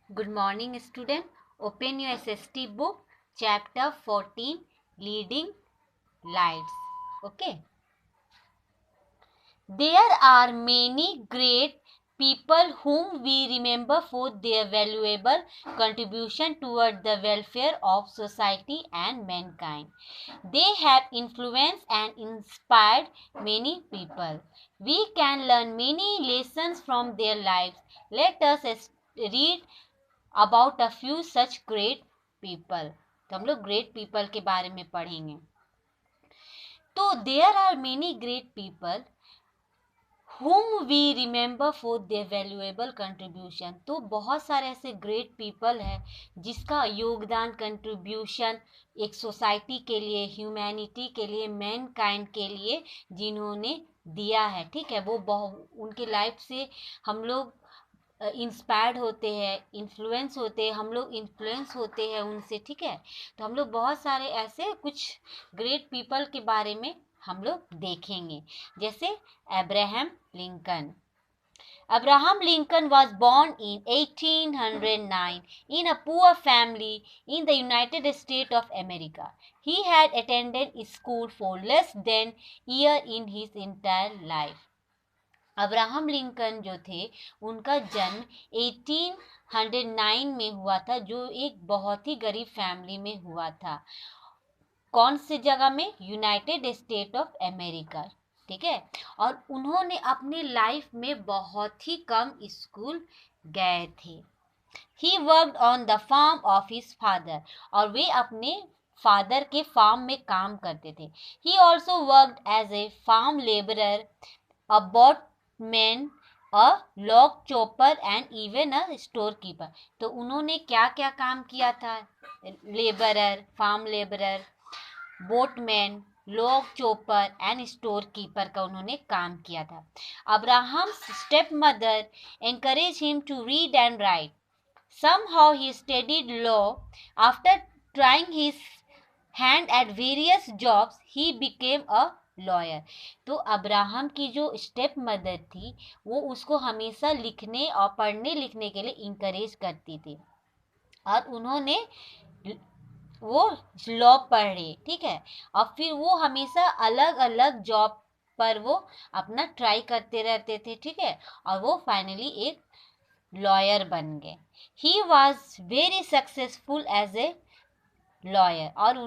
Good morning, student. Open your SST book, chapter 14, Leading Lights. Okay. There are many great people whom we remember for their valuable contribution toward the welfare of society and mankind. They have influenced and inspired many people. We can learn many lessons from their lives. Let us read about a few such great people. तो हम लोग great people के बारे में पढ़ेंगे। तो there are many great people whom we remember for their valuable contribution। तो बहुत सारे ऐसे ग्रेट पीपल हैं जिसका योगदान कंट्रीब्यूशन एक सोसाइटी के लिए, ह्यूमैनिटी के लिए, मैनकाइंड के लिए जिन्होंने दिया है। ठीक है, वो बहुत उनके लाइफ से हम लोग इंस्पायर्ड होते हैं, इन्फ्लुएंस होते हैं, हम लोग इन्फ्लुएंस होते हैं उनसे। ठीक है, तो हम लोग बहुत सारे ऐसे कुछ ग्रेट पीपल के बारे में हम लोग देखेंगे। जैसे Abraham Lincoln. Abraham Lincoln was born in 1809 in a poor family in the United States of America. He had attended school for less than a year in his entire life. Abraham Lincoln जो थे उनका जन्म 1809 में हुआ था, जो एक बहुत ही गरीब फैमिली में हुआ था। कौन सी जगह में? United state of America. ठीक है, और उन्होंने अपने लाइफ में बहुत ही कम स्कूल गए थे। He worked on the farm of his father, और वे अपने फादर के फार्म में काम करते थे। He also worked as a farm labourer, a boatman, a log chopper and even a store keeper. तो उन्होंने क्या क्या काम किया था? Labourer, farm labourer, boatman, log chopper and store keeper का उन्होंने काम किया था। Abraham step mother encouraged him to read and write. Somehow he studied law. After trying his hand at various jobs, he became a lawyer. तो Abraham की जो step mother थी वो उसको हमेशा लिखने और पढ़ने लिखने के लिए इंकरेज करती थी, और उन्होंने वो लॉ पढ़े। ठीक है, और फिर वो हमेशा अलग अलग जॉब पर वो अपना ट्राई करते रहते थे। ठीक है, और वो फाइनली एक लॉयर बन गए। He was very successful as a lawyer, और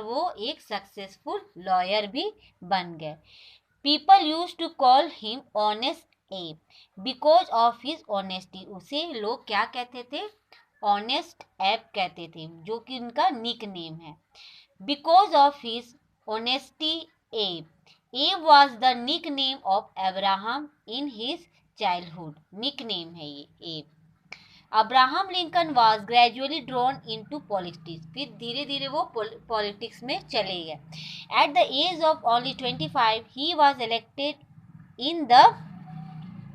वो एक सक्सेसफुल लॉयर भी बन गए। People use to call him honest Abe because of his honesty. उसे लोग क्या कहते थे? ऑनेस्ट एप कहते थे, जो कि उनका निक नेम है। Because of his honesty Abe was the nick name of Abraham in his childhood. Nick name है ये Abe. Abraham Lincoln was gradually drawn in to politics. फिर धीरे धीरे वो पॉलिटिक्स में चले गए। At the age of only 25 he was elected in the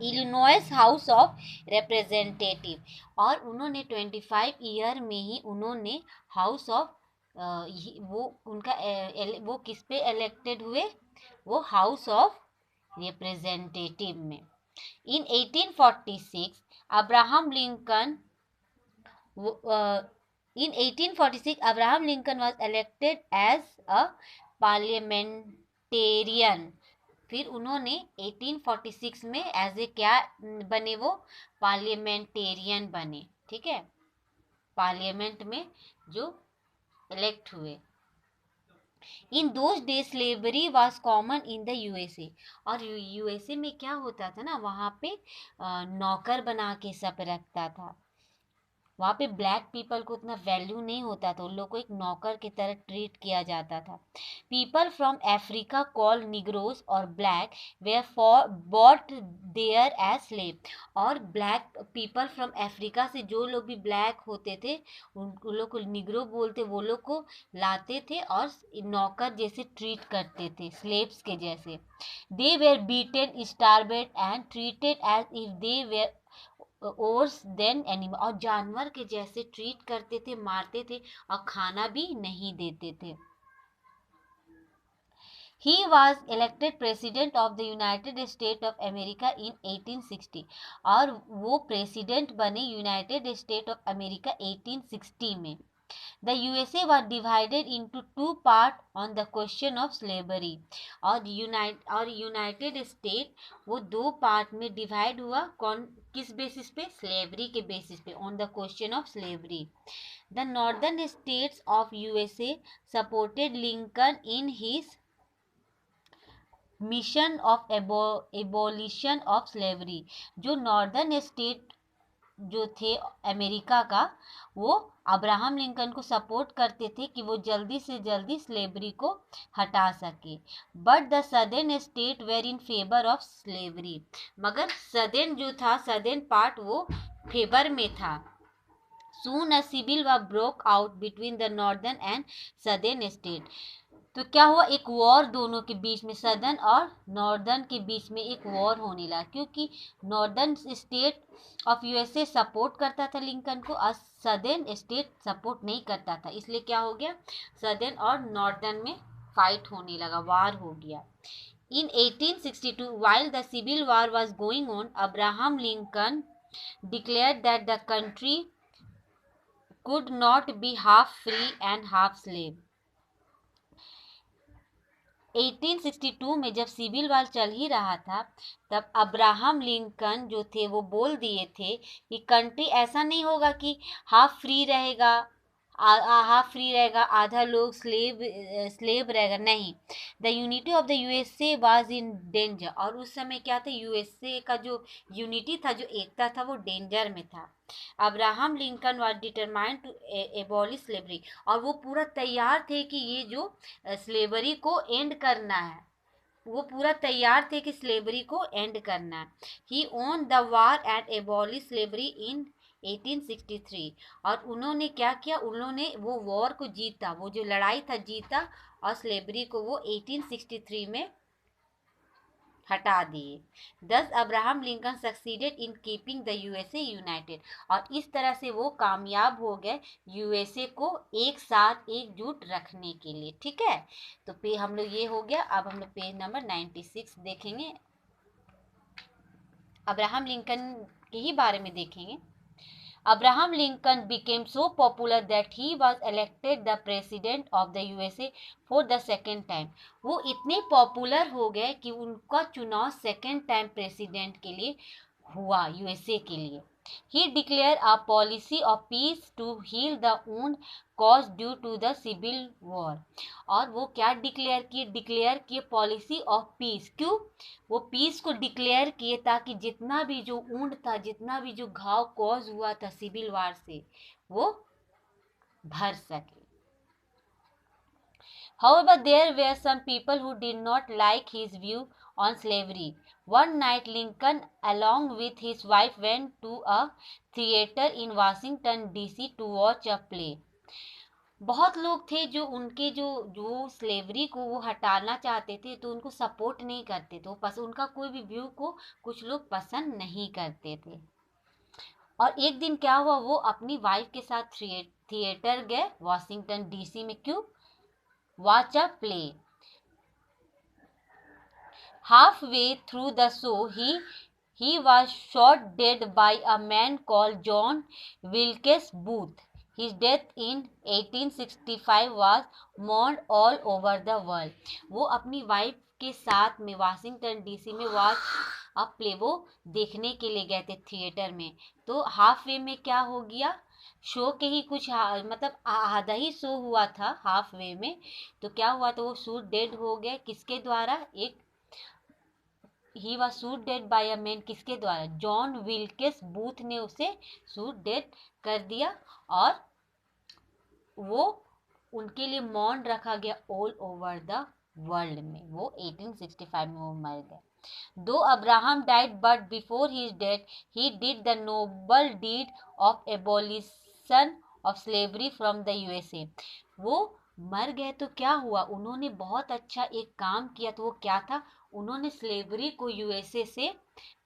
Illinois house of representative, और उन्होंने 25 ईयर में ही उन्होंने हाउस ऑफ वो उनका वो किस पे इलेक्टेड हुए? वो हाउस ऑफ रिप्रेजेंटेटिव में। In 1846, Abraham Lincoln in 1846 Abraham Lincoln was elected as a parliamentarian। फिर उन्होंने 1846 में एज ए क्या बने? वो पार्लियामेंटेरियन बने। ठीक है, पार्लियामेंट में जो इलेक्ट हुए। In those days slavery was common in the USA. और यूएसए में क्या होता था ना, वहाँ पे नौकर बना के सब रखता था। वहाँ पे ब्लैक पीपल को उतना वैल्यू नहीं होता था, उन लोग को एक नौकर की तरह ट्रीट किया जाता था। People from Africa call negros और black were for bought there as slave. और ब्लैक पीपल फ्रॉम अफ्रीका से जो लोग भी ब्लैक होते थे उन लोग को निग्रो बोलते, वो लोग को लाते थे और नौकर जैसे ट्रीट करते थे, स्लेव्स के जैसे। They were beaten, starved and treated as if they were worse than animal. और जानवर के जैसे ट्रीट करते थे, मारते थे और खाना भी नहीं देते थे। He was elected president of the United States of America in 1860 और वो प्रेसिडेंट बने यूनाइटेड स्टेट ऑफ अमेरिका 1860 में। The USA was divided into two parts on the question of slavery और यूनाइटेड स्टेट वो दो पार्ट में divide हुआ कौन किस बेसिस पे स्लेवरी के बेसिस पे on the question of slavery. The northern states of USA supported Lincoln in his mission of abolition of slavery. जो नॉर्दर्न स्टेट जो थे अमेरिका का वो अब्राहम लिंकन को सपोर्ट करते थे कि वो जल्दी से जल्दी स्लेवरी को हटा सके। But the southern state were in favour of slavery, मगर सदर्न जो था सदर्न पार्ट वो फेवर में था। Soon a civil war broke out between the northern and southern state। तो क्या हुआ, एक वॉर दोनों के बीच में, सदर्न और नॉर्दर्न के बीच में एक वॉर होने लगा, क्योंकि northern state of USA support करता था लिंकन को और सदर्न स्टेट सपोर्ट नहीं करता था, इसलिए क्या हो गया, सदर्न और नॉर्दर्न में फाइट होने लगा, वार हो गया। In 1862, while the civil war was going on, Abraham Lincoln declared that the country could not be half free and half slave। 1862 में जब सिविल वॉर चल ही रहा था तब अब्राहम लिंकन जो थे वो बोल दिए थे कि कंट्री ऐसा नहीं होगा कि हाफ फ्री रहेगा आधा लोग स्लेव रहेगा, नहीं। The unity of the USA was in danger, और उस समय क्या था, यूएसए का जो यूनिटी था, जो एकता था, वो डेंजर में था। Abraham Lincoln was determined to abolish slavery, और वो पूरा तैयार थे कि ये जो स्लेवरी को एंड करना है, वो पूरा तैयार थे कि स्लेवरी को एंड करना है। He won the war and abolish slavery in 1863, और उन्होंने क्या किया, उन्होंने वो वॉर को जीता, वो जो लड़ाई था जीता, और स्लेवरी को वो 1863 में हटा दिए। दस Abraham Lincoln succeeded in keeping the USA United, और इस तरह से वो कामयाब हो गए यूएसए को एक साथ एकजुट रखने के लिए। ठीक है, तो पे हम लोग ये हो गया। अब हम लोग पेज नंबर 96 देखेंगे, अब्राहम लिंकन के ही बारे में देखेंगे। Abraham Lincoln became so popular that he was elected the president of the USA for the second time। वो इतने पॉपुलर हो गए कि उनका चुनाव सेकेंड टाइम प्रेसिडेंट के लिए हुआ, यूएसए के लिए। He declared a policy of peace to heal the wound caused due to the civil war। और वो क्या डिक्लेयर किए पॉलिसी ऑफ पीस। क्यों वो पीस को डिक्लेयर किए, ताकि जितना भी जो वुंड था, जितना भी जो घाव कॉज हुआ था सिविल वार से, वो भर सके। However, there were some people who did not like his view on slavery। One night, Lincoln, along with his wife, went to a theater in Washington, D.C. to watch a play। बहुत लोग थे जो उनके जो slavery को वो हटाना चाहते थे, तो उनको सपोर्ट नहीं करते थे, उनका कोई भी व्यू को कुछ लोग पसंद नहीं करते थे। और एक दिन क्या हुआ, वो अपनी वाइफ के साथ थिएटर गए वॉशिंगटन डीसी में। क्यों, watch a play। Halfway through the show, he was shot dead by a man called John Wilkes Booth। His death in 1865 was mourned all over the world। वो अपनी wife के साथ में Washington DC में watch a play वो देखने के लिए गए थे थिएटर में। तो हाफ वे में क्या हो गया, शो के ही कुछ मतलब आधा ही शो हुआ था हाफ वे में, तो क्या हुआ, तो वो शूट डेड हो गए। किसके द्वारा, एक he was shoot dead by a man, किसके द्वारा, जॉन विल्केस बूथ ने उसे शूट डेड कर दिया, और वो उनके लिए मौन रखा गया ऑल ओवर द वर्ल्ड में। वो 1865 में वो मर गए। Though Abraham died but before his death he did the noble deed of abolition of slavery from the USA. वो मर गए तो क्या हुआ, उन्होंने बहुत अच्छा एक काम किया, तो वो क्या था, उन्होंने स्लेवरी को यूएसए से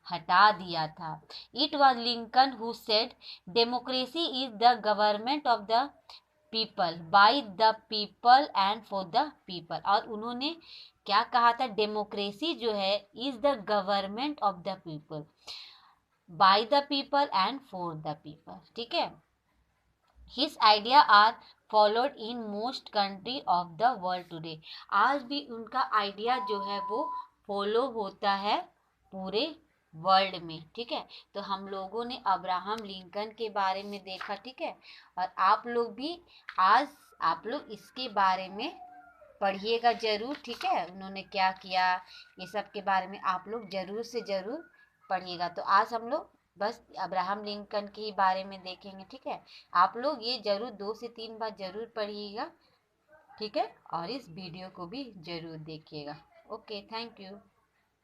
हटा दिया था। It was Lincoln who said democracy is the government of the people by the people and for the people. और उन्होंने क्या कहा था, डेमोक्रेसी जो है is the government of the people, by the people and for the people, ठीक है। His idea are followed in most country of the world today, आज भी उनका आइडिया जो है वो फॉलो होता है पूरे वर्ल्ड में, ठीक है। तो हम लोगों ने अब्राहम लिंकन के बारे में देखा, ठीक है। और आप लोग भी आज आप लोग इसके बारे में पढ़िएगा जरूर, ठीक है। उन्होंने क्या किया ये सब के बारे में आप लोग जरूर से जरूर पढ़िएगा। तो आज हम लोग बस अब्राहम लिंकन के ही बारे में देखेंगे, ठीक है। आप लोग ये जरूर 2 से 3 बार जरूर पढ़िएगा, ठीक है। और इस वीडियो को भी जरूर देखिएगा। Okay, thank you.